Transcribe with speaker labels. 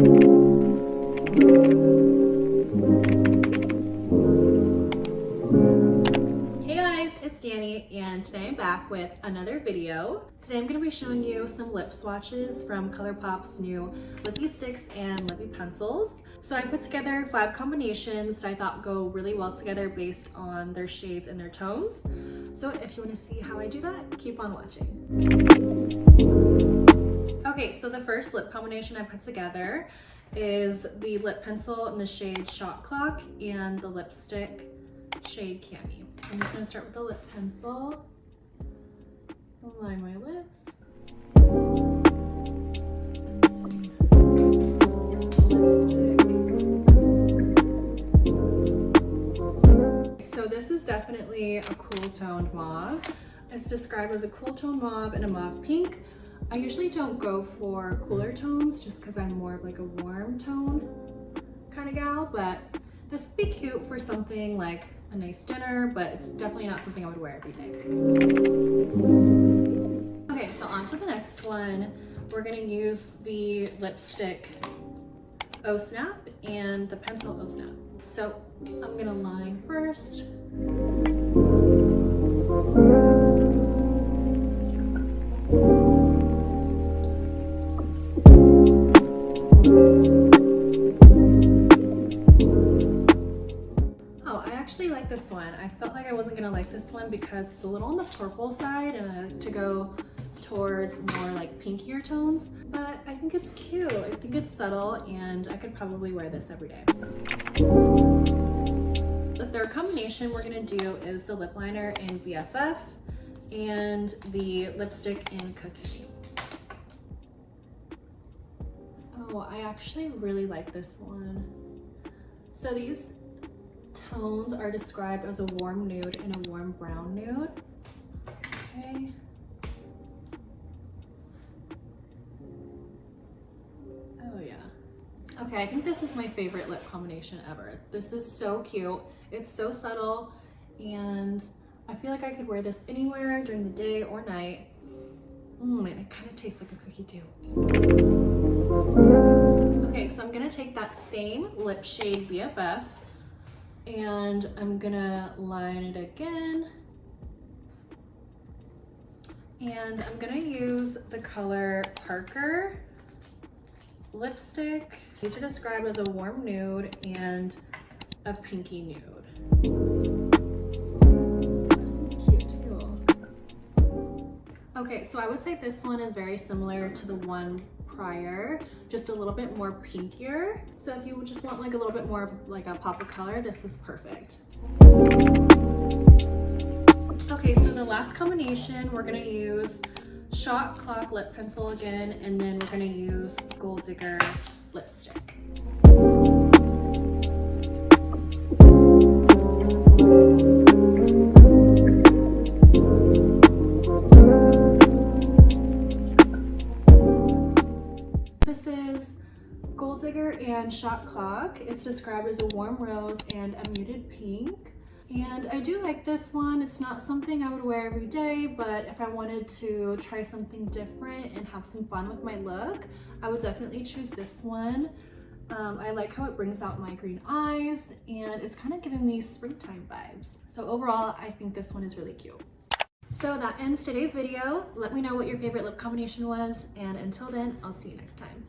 Speaker 1: Hey guys, it's Danny, and today I'm back with another video. Today I'm going to be showing you some lip swatches from ColourPop's new lippy sticks and lippy pencils. So I put together 5 combinations that I thought go really well together based on their shades and their tones. So if you want to see how I do that, keep on watching. Okay, so the first lip combination I put together is the lip pencil in the shade Shot Clock and the lipstick shade Cami. I'm just going to start with the lip pencil, line my lips, and then the lipstick. So this is definitely a cool toned mauve. It's described as a cool toned mauve and a mauve pink. I usually don't go for cooler tones just because I'm more of like a warm tone kind of gal, but this would be cute for something like a nice dinner, but it's definitely not something I would wear every day. Okay, so on to the next one. We're gonna use the lipstick Oh Snap and the pencil Oh Snap. So I'm gonna line first. Like this one. I felt like I wasn't gonna like this one because it's a little on the purple side and I like to go towards more like pinkier tones, but I think it's cute. I think it's subtle and I could probably wear this every day. The third combination we're gonna do is the lip liner in BFF and the lipstick in Cookie. Oh, I actually really like this one. So these tones are described as a warm nude and a warm brown nude. Okay. Oh yeah. Okay, I think this is my favorite lip combination ever. This is so cute. It's so subtle and I feel like I could wear this anywhere during the day or night. And it kind of tastes like a cookie too. Okay, so I'm gonna take that same lip shade BFF and I'm gonna line it again. And I'm gonna use the color Parker lipstick. These are described as a warm nude and a pinky nude. This one's cute too. Okay, so I would say this one is very similar to the one prior, just a little bit more pinkier. So if you just want like a little bit more of like a pop of color, this is perfect. Okay, so the last combination, we're gonna use Shot Clock lip pencil again, and then we're gonna use Gold Digger lipstick. This is Gold Digger and Shot Clock. It's described as a warm rose and a muted pink. And I do like this one. It's not something I would wear every day, but if I wanted to try something different and have some fun with my look, I would definitely choose this one. I like how it brings out my green eyes and it's kind of giving me springtime vibes. So overall, I think this one is really cute. So that ends today's video. Let me know what your favorite lip combination was, and until then, I'll see you next time.